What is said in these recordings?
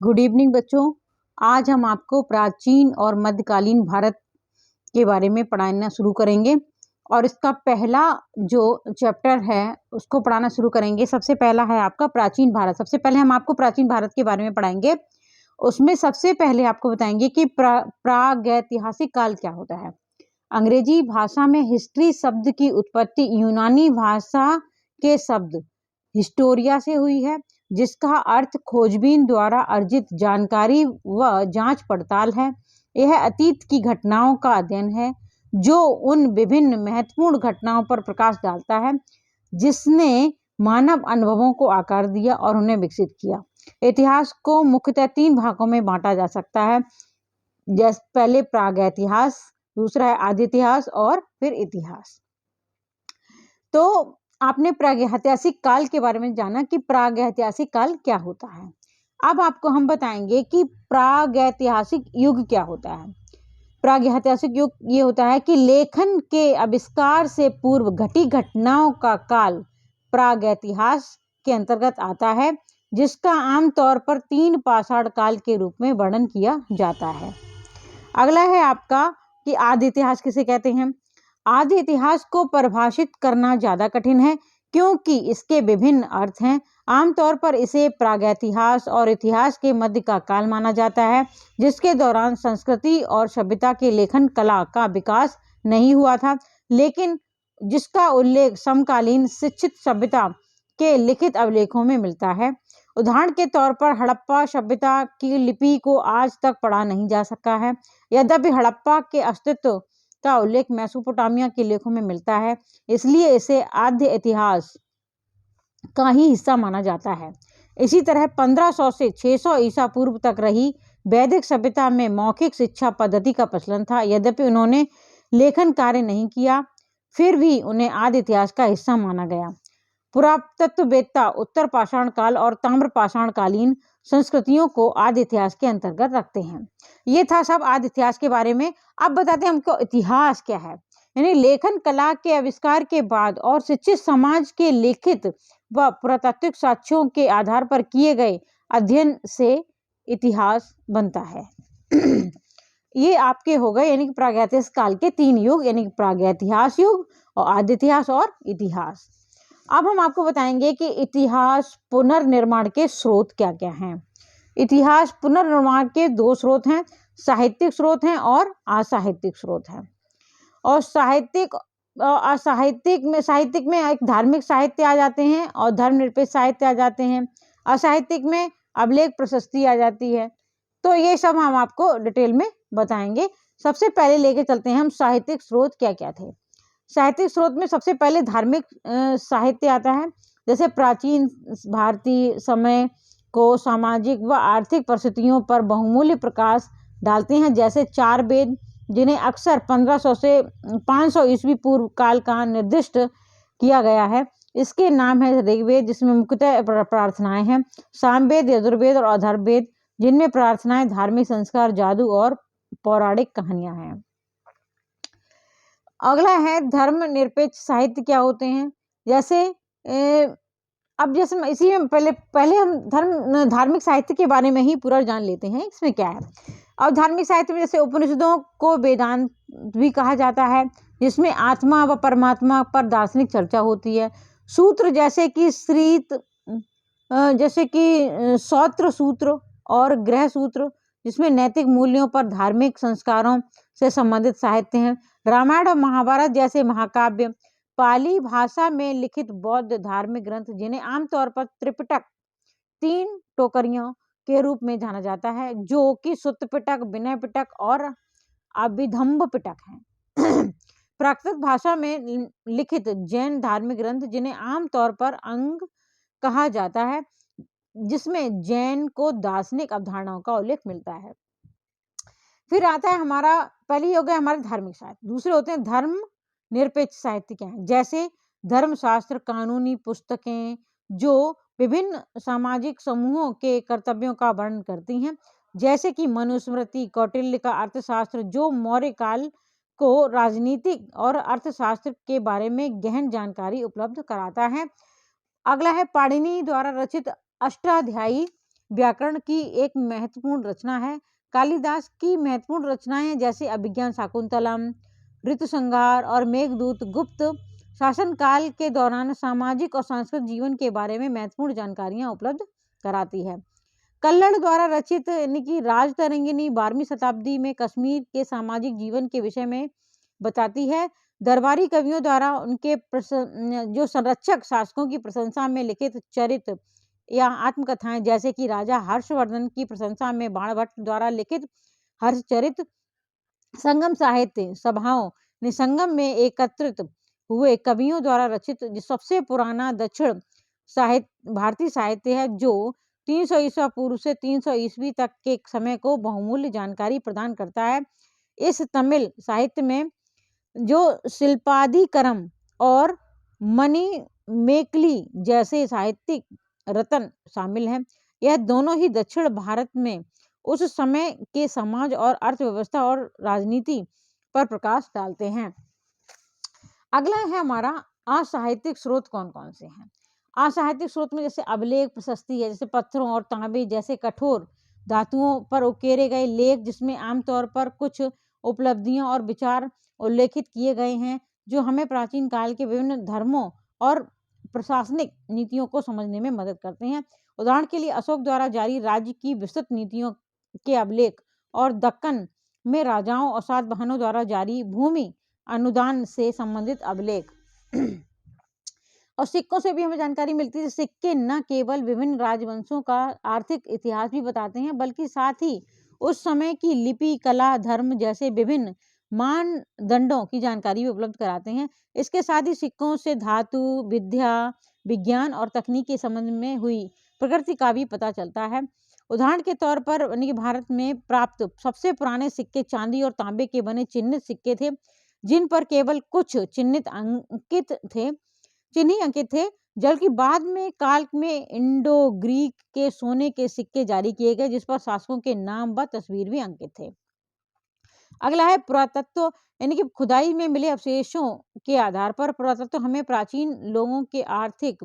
Good evening बच्चों। आज हम आपको प्राचीन और मध्यकालीन भारत के बारे में पढ़ाना शुरू करेंगे और इसका पहला जो चैप्टर है उसको पढ़ाना शुरू करेंगे। सबसे पहला है आपका प्राचीन भारत। सबसे पहले हम आपको प्राचीन भारत के बारे में पढ़ाएंगे। उसमें सबसे पहले आपको बताएंगे कि प्रागैतिहासिक काल क्या होता है। अंग्रेजी भाषा में हिस्ट्री शब्द की उत्पत्ति यूनानी भाषा के शब्द हिस्टोरिया से हुई है, जिसका अर्थ खोजबीन द्वारा अर्जित जानकारी व जांच पड़ताल है। यह अतीत की घटनाओं का अध्ययन है जो उन विभिन्न महत्वपूर्ण घटनाओं पर प्रकाश डालता है जिसने मानव अनुभवों को आकार दिया और उन्हें विकसित किया। इतिहास को मुख्यतः 3 भागों में बांटा जा सकता है। जैसे पहले प्रागैतिहास, दूसरा है आदि इतिहास और फिर इतिहास। तो आपने प्रागैतिहासिक काल के बारे में जाना कि प्रागैतिहासिक काल क्या होता है। अब आपको हम बताएंगे कि प्रागैतिहासिक युग क्या होता है। प्रागैतिहासिक युग ये होता है कि लेखन के आविष्कार से पूर्व घटी घटनाओं का काल प्रागैतिहास के अंतर्गत आता है, जिसका आमतौर पर 3 पाषाण काल के रूप में वर्णन किया जाता है। अगला है आपका कि आदि इतिहास किसे कहते हैं। आदि इतिहास को परिभाषित करना ज्यादा कठिन है क्योंकि इसके विभिन्न अर्थ हैं। आमतौर पर इसे प्रागैतिहास और इतिहास के मध्य का काल माना जाता है, जिसके दौरान संस्कृति और सभ्यता के लेखन कला का विकास नहीं हुआ था, लेकिन जिसका उल्लेख समकालीन शिक्षित सभ्यता के लिखित अभिलेखों में मिलता है। उदाहरण के तौर पर हड़प्पा सभ्यता की लिपि को आज तक पढ़ा नहीं जा सका है। यद्यपि हड़प्पा के अस्तित्व का उल्लेख मेसोपोटामिया के लेखों में मिलता है, इसलिए इसे आद्य इतिहास का ही हिस्सा माना जाता है। इसी तरह 1500 से 600 ईसा पूर्व तक रही वैदिक सभ्यता में मौखिक शिक्षा पद्धति का प्रचलन था। यद्यपि उन्होंने लेखन कार्य नहीं किया, फिर भी उन्हें आदि इतिहास का हिस्सा माना गया। पुरातत्ववेत्ता उत्तर पाषाण काल और ताम्र पाषाण कालीन संस्कृतियों को आदि इतिहास के अंतर्गत रखते हैं। ये था सब आदि इतिहास के बारे में। अब बताते हैं हमको इतिहास क्या है। यानी लेखन कला के आविष्कार के बाद और शिक्षित समाज के लिखित व पुरातात्विक साक्ष्यों के आधार पर किए गए अध्ययन से इतिहास बनता है। ये आपके हो गए यानी कि प्रागैतिहासिक काल के 3 युग, यानी कि प्रागैतिहास युग और आदि इतिहास और इतिहास। अब हम आपको बताएंगे कि इतिहास पुनर्निर्माण के स्रोत क्या क्या हैं। इतिहास पुनर्निर्माण के 2 स्रोत हैं, साहित्यिक स्रोत हैं और असाहित्यिक स्रोत हैं। और साहित्यिक में एक धार्मिक साहित्य आ जाते हैं और धर्मनिरपेक्ष साहित्य आ जाते हैं। असाहित्यिक में अभिलेख प्रशस्ति आ जाती है। तो ये सब हम आपको डिटेल में बताएंगे। सबसे पहले लेके चलते हैं हम साहित्यिक स्रोत क्या क्या थे। साहित्यिक स्रोत में सबसे पहले धार्मिक साहित्य आता है। जैसे प्राचीन भारतीय समय को सामाजिक व आर्थिक परिस्थितियों पर बहुमूल्य प्रकाश डालते हैं। जैसे 4 वेद, जिन्हें अक्सर 1500 से 500 ईस्वी पूर्व काल का निर्दिष्ट किया गया है। इसके नाम है ऋग्वेद, जिसमें मुख्यतः प्रार्थनाएं हैं। सामवेद, यजुर्वेद और अथर्ववेद, जिनमें प्रार्थनाएं, धार्मिक संस्कार, जादू और पौराणिक कहानियां हैं। अगला है धर्मनिरपेक्ष साहित्य क्या होते हैं। जैसे अब जैसे इसी में पहले हम धार्मिक साहित्य के बारे में ही पूरा जान लेते हैं इसमें क्या है। और धार्मिक साहित्य में जैसे उपनिषदों को वेदांत भी कहा जाता है, जिसमें आत्मा व परमात्मा पर दार्शनिक चर्चा होती है। सूत्र जैसे कि सौत्र सूत्र और गृह सूत्र, जिसमें नैतिक मूल्यों पर धार्मिक संस्कारों से संबंधित साहित्य हैं। रामायण और महाभारत जैसे महाकाव्य, पाली भाषा में लिखित बौद्ध धार्मिक ग्रंथ, जिन्हें आमतौर पर त्रिपिटक 3 टोकरियों के रूप में जाना जाता है, जो कि सुत्त पिटक, विनय पिटक और अभिधम्ब पिटक हैं। प्राकृत भाषा में लिखित जैन धार्मिक ग्रंथ, जिन्हें आमतौर पर अंग कहा जाता है, जिसमें जैन को दार्शनिक अवधारणाओं का उल्लेख मिलता है। फिर आता है हमारा, पहले हो गया हमारे धार्मिक साहित्य। दूसरे होते हैं धर्म निरपेक्ष साहित्य क्या है। जैसे धर्मशास्त्र, कानूनी पुस्तकें जो विभिन्न सामाजिक समूहों के कर्तव्यों का वर्णन करती हैं। जैसे कि मनुस्मृति, कौटिल्य का अर्थशास्त्र, जो मौर्य काल को राजनीतिक और अर्थशास्त्र के बारे में गहन जानकारी उपलब्ध कराता है। अगला है पाणिनि द्वारा रचित अष्टाध्यायी व्याकरण की एक महत्वपूर्ण रचना है। कालिदास की महत्वपूर्ण रचनाएं जैसे अभिज्ञान शाकुंतलम, ऋतुसंहार और मेघदूत गुप्त शासन काल के दौरान सामाजिक और सांस्कृतिक जीवन के बारे में महत्वपूर्ण जानकारियां उपलब्ध कराती है। कल्लड़ द्वारा रचित यानी कि राजतरंगिनी 12वीं शताब्दी में कश्मीर के सामाजिक जीवन के विषय में बताती है। दरबारी कवियों द्वारा उनके जो संरक्षक शासकों की प्रशंसा में लिखित चरित्र या आत्मकथाएं जैसे कि राजा हर्षवर्धन की प्रशंसा में बाणभट्ट द्वारा लिखित हर्षचरित, संगम साहित्य सभाओं निसंगम में एकत्रित हुए कवियों द्वारा रचित जो सबसे पुराना दक्षिण साहित्य भारतीय साहित्य है, जो 300 ईसा पूर्व से 300 ईस्वी तक के समय को बहुमूल्य जानकारी प्रदान करता है। इस तमिल साहित्य में जो शिल्पाधिकरम और मणिमेकली जैसे साहित्यिक रत्न शामिल हैं। यह दोनों ही दक्षिण भारत में उस समय के समाज और अर्थव्यवस्था और राजनीति पर प्रकाश डालते हैं। अगला है हमारा असाहित्यिक स्रोत कौन कौन से हैं। असाहित्यिक स्रोत में जैसे अभिलेख प्रशस्ति है, जैसे पत्थरों और तांबे जैसे कठोर धातुओं पर उकेरे गए लेख, जिसमें आमतौर पर कुछ उपलब्धियां और विचार उल्लेखित किए गए हैं जो हमें प्राचीन काल के विभिन्न धर्मों और प्रशासनिक नीतियों को समझने में मदद करते हैं। उदाहरण के लिए अशोक द्वारा जारी राज्य की विस्तृत नीतियों के अभिलेख और दक्कन में राजाओं और सातवाहनों द्वारा जारी भूमि अनुदान से संबंधित अभिलेख और सिक्कों से भी हमें जानकारी मिलती है। सिक्के न केवल विभिन्न राजवंशों का आर्थिक इतिहास भी बताते हैं, बल्कि साथ ही उस समय की लिपि, कला, धर्म जैसे विभिन्न मानदंडों की जानकारी भी उपलब्ध कराते हैं। इसके साथ ही सिक्कों से धातु, विद्या, विज्ञान और तकनीक के संबंध में हुई प्रगति का भी पता चलता है। उदाहरण के तौर पर भारत में प्राप्त सबसे पुराने सिक्के चांदी और तांबे के बने चिन्हित सिक्के थे, जिन पर केवल कुछ चिन्ह अंकित थे, जबकि बाद में काल में इंडो ग्रीक के सोने के सिक्के जारी किए गए, जिस पर शासकों के नाम व तस्वीर भी अंकित थे। अगला है पुरातत्व, यानी कि खुदाई में मिले अवशेषों के आधार पर पुरातत्व हमें प्राचीन लोगों के आर्थिक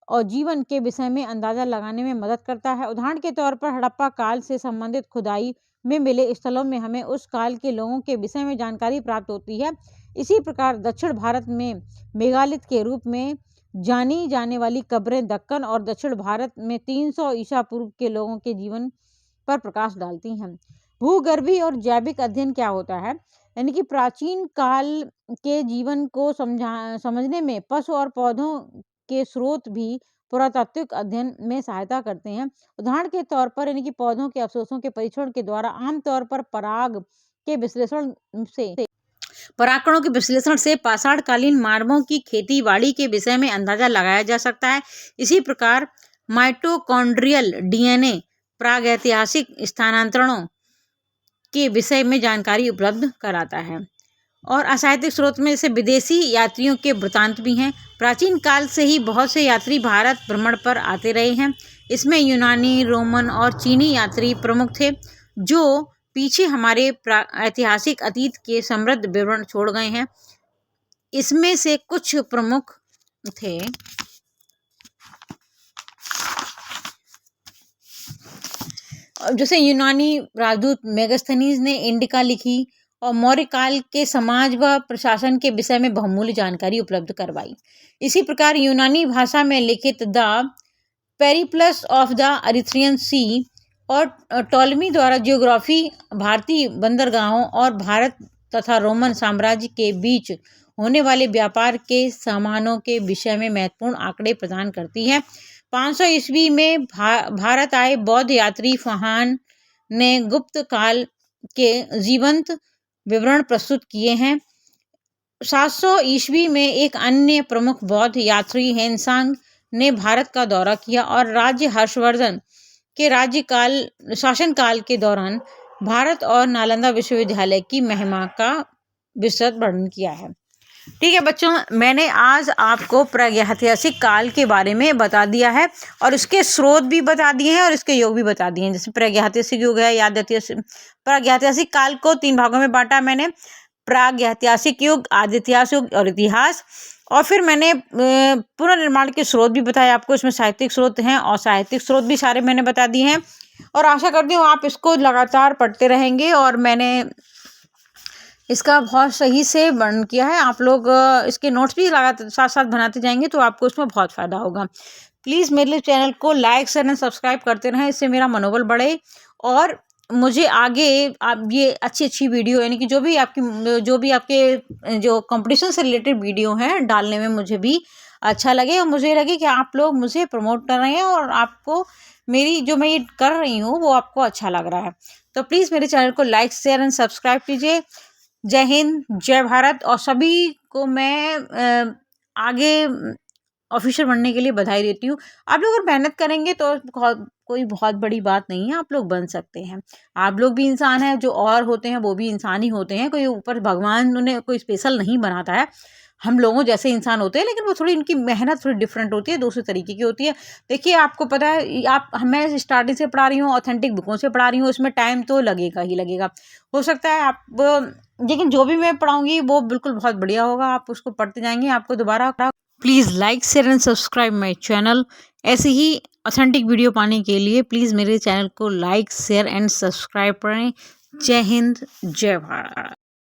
और जीवन के विषय में अंदाजा लगाने में मदद करता है। उदाहरण के तौर पर हड़प्पा काल से संबंधित खुदाई में मिले स्थलों में हमें उस काल के लोगों के विषय में जानकारी प्राप्त होती है। इसी प्रकार दक्षिण भारत में मेगालिथ के रूप में जानी जाने वाली कब्रें दक्कन और दक्षिण भारत में 300 ईसा पूर्व के लोगों के जीवन पर प्रकाश डालती हैं। भूगर्भीय और जैविक अध्ययन क्या होता है, यानी कि प्राचीन काल के जीवन को समझने में पशु और पौधों के स्रोत भी पुरातात्विक अध्ययन में सहायता करते हैं। उदाहरण के तौर पर यानी कि पौधों के अवशेषों के परीक्षण के द्वारा आमतौर पर परागकणों के विश्लेषण से पाषाणकालीन मानवों की खेती बाड़ी के विषय में अंदाजा लगाया जा सकता है। इसी प्रकार माइटोकॉन्ड्रियल डीएनए प्रागैतिहासिक स्थानांतरणों के विषय में जानकारी उपलब्ध कराता है। और असाहित्यिक स्रोत में जैसे विदेशी यात्रियों के वृतांत भी हैं। प्राचीन काल से ही बहुत से यात्री भारत भ्रमण पर आते रहे हैं। इसमें यूनानी, रोमन और चीनी यात्री प्रमुख थे, जो पीछे हमारे ऐतिहासिक अतीत के समृद्ध विवरण छोड़ गए हैं। इसमें से कुछ प्रमुख थे जैसे यूनानी राजदूत मेगास्थनीज ने इंडिका लिखी और मौर्य काल के समाज व प्रशासन के विषय में बहुमूल्य जानकारी उपलब्ध करवाई। इसी प्रकार यूनानी भाषा में लिखित द पेरिप्लस ऑफ द अरिथ्रियन सी और टॉलमी द्वारा जियोग्राफी भारतीय बंदरगाहों और भारत तथा रोमन साम्राज्य के बीच होने वाले व्यापार के सामानों के विषय में महत्वपूर्ण आंकड़े प्रदान करती है। 500 ईस्वी में भारत आए बौद्ध यात्री फाहान ने गुप्त काल के जीवंत विवरण प्रस्तुत किए हैं। 700 ईस्वी में एक अन्य प्रमुख बौद्ध यात्री हेनसांग ने भारत का दौरा किया और राज्य हर्षवर्धन के शासनकाल के दौरान भारत और नालंदा विश्वविद्यालय की महिमा का विस्तृत वर्णन किया है। ठीक है बच्चों, मैंने आज आपको प्रागैतिहासिक काल के बारे में बता दिया है और इसके स्रोत भी बता दिए हैं और इसके योग भी बता दिए हैं। जैसे प्रागैतिहासिक युग है, प्रागैतिहासिक काल को 3 भागों में बांटा मैंने, प्रागैतिहासिक युग, आदिइतिहास युग और इतिहास। और फिर मैंने पुनर्निर्माण के स्रोत भी बताए आपको, इसमें साहित्यिक स्रोत हैं और साहित्यिक स्रोत भी सारे मैंने बता दिए हैं। और आशा करती हूँ आप इसको लगातार पढ़ते रहेंगे, और मैंने इसका बहुत सही से वर्णन किया है। आप लोग इसके नोट्स भी लगातार साथ साथ बनाते जाएंगे तो आपको इसमें बहुत फ़ायदा होगा। प्लीज़ मेरे चैनल को लाइक शेयर एंड सब्सक्राइब करते रहें, इससे मेरा मनोबल बढ़े और मुझे आगे आप ये अच्छी वीडियो, यानी कि जो भी आपके जो कंपटीशन से रिलेटेड वीडियो हैं डालने में मुझे भी अच्छा लगे, और मुझे लगे कि आप लोग मुझे प्रमोट कर रहे हैं और आपको मेरी जो मैं ये कर रही हूँ वो आपको अच्छा लग रहा है। तो प्लीज़ मेरे चैनल को लाइक शेयर एंड सब्सक्राइब कीजिए। जय हिंद, जय भारत, और सभी को मैं आगे ऑफिसर बनने के लिए बधाई देती हूँ। आप लोग अगर मेहनत करेंगे तो कोई बहुत बड़ी बात नहीं है, आप लोग बन सकते हैं। आप लोग भी इंसान हैं, जो और होते हैं वो भी इंसान ही होते हैं, कोई ऊपर भगवान उन्हें कोई स्पेशल नहीं बनाता है। हम लोगों जैसे इंसान होते हैं, लेकिन वो थोड़ी उनकी मेहनत थोड़ी डिफरेंट होती है, दूसरे तरीके की होती है। देखिए आपको पता है, मैं स्टार्टिंग से पढ़ा रही हूँ, ऑथेंटिक बुकों से पढ़ा रही हूँ, उसमें टाइम तो लगेगा ही लगेगा। हो सकता है आप लेकिन जो भी मैं पढ़ाऊँगी वो बिल्कुल बहुत बढ़िया होगा, आप उसको पढ़ते जाएँगे, आपको दोबारा please like share and subscribe my channel. ऐसे ही ऑथेंटिक वीडियो पाने के लिए प्लीज़ मेरे चैनल को लाइक शेयर एंड सब्सक्राइब करें। जय हिंद, जय भारत।